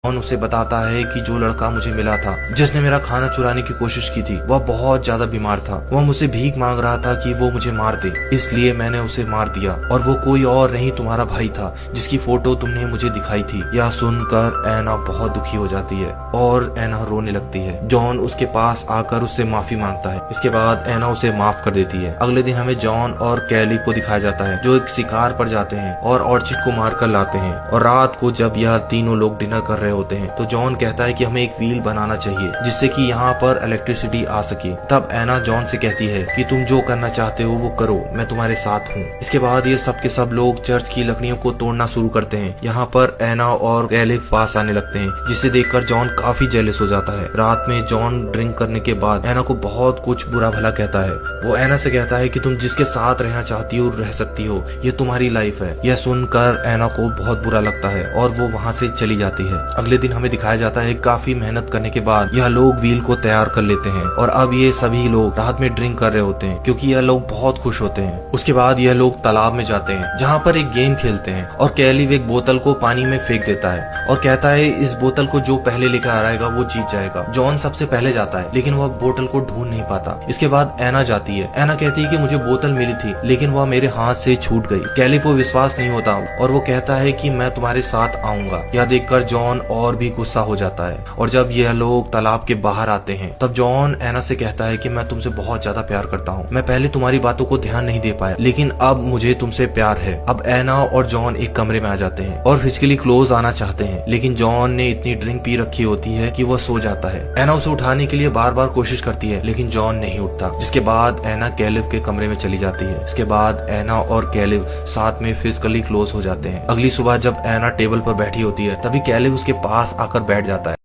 John उसे बताता है कि जो लड़का मुझे मिला था, जिसने मेरा खाना चुराने की कोशिश की थी, वह बहुत ज्यादा बीमार था। वह मुझसे भीख मांग रहा था कि वो मुझे मार दे, इसलिए मैंने उसे मार दिया। और वो कोई और नहीं तुम्हारा भाई था, जिसकी फोटो तुमने मुझे दिखाई थी। यह सुनकर एना बहुत दुखी हो जाती है और एना रोने लगती है। जॉन उसके पास आकर उससे माफी मांगता है। इसके बाद एना उसे माफ कर देती है। अगले दिन हमें जॉन और कैली को दिखाया जाता है, जो एक शिकार पर जाते हैं और ऑर्चिड को मार कर लाते हैं। और रात को जब यह तीनों लोग डिनर कर रहे होते हैं तो जॉन कहता है कि हमें एक व्हील बनाना चाहिए जिससे कि यहाँ पर इलेक्ट्रिसिटी आ सके। तब एना जॉन से कहती है कि तुम जो करना चाहते हो वो करो, मैं तुम्हारे साथ हूँ। इसके बाद ये सब के सब लोग चर्च की लकड़ियों को तोड़ना शुरू करते हैं। यहाँ पर एना और कैली पास आने लगते हैं, जिसे देखकर जॉन काफी जेलस हो जाता है। रात में जॉन ड्रिंक करने के बाद एना को बहुत कुछ बुरा भला कहता है। वो एना से कहता है कि तुम जिसके साथ रहना चाहती हो रह सकती हो, ये तुम्हारी लाइफ है। यह सुनकर एना को बहुत बुरा लगता है और वो वहाँ से चली जाती है। अगले दिन हमें दिखाया जाता है काफी मेहनत करने के बाद यह लोग व्हील को तैयार कर लेते हैं और अब ये सभी लोग रात में ड्रिंक कर रहे होते हैं क्योंकि यह लोग बहुत खुश होते हैं। उसके बाद यह लोग तालाब में जाते हैं जहाँ पर एक गेम खेलते हैं और कैलिव एक बोतल को पानी में फेंक देता है और कहता है इस बोतल को जो पहले लेकर आएगा वो जीत जाएगा। जॉन सबसे पहले जाता है लेकिन वह बोतल को ढूंढ नहीं पाता। इसके बाद एना जाती है। एना कहती है कि मुझे बोतल मिली थी लेकिन वह मेरे हाथ से छूट गई। कैलिव को विश्वास नहीं होता और वो कहता है कि मैं तुम्हारे साथ आऊंगा। यह देखकर जॉन और भी गुस्सा हो जाता है और जब यह लोग तालाब के बाहर आते हैं तब जॉन एना से कहता है कि मैं तुमसे बहुत ज्यादा प्यार करता हूँ। मैं पहले तुम्हारी बातों को ध्यान नहीं दे पाया लेकिन अब मुझे तुमसे प्यार है। अब एना और जॉन एक कमरे में आ जाते हैं और फिजिकली क्लोज आना चाहते हैं लेकिन जॉन ने इतनी ड्रिंक पी रखी होती है कि वह सो जाता है। एना उसे उठाने के लिए बार बार कोशिश करती है लेकिन जॉन नहीं उठता, जिसके बाद एना कैलिव के कमरे में चली जाती है। इसके बाद एना और कैलिव साथ में फिजिकली क्लोज हो जाते हैं। अगली सुबह जब एना टेबल पर बैठी होती है तभी कैलिव उसके पास आकर बैठ जाता है।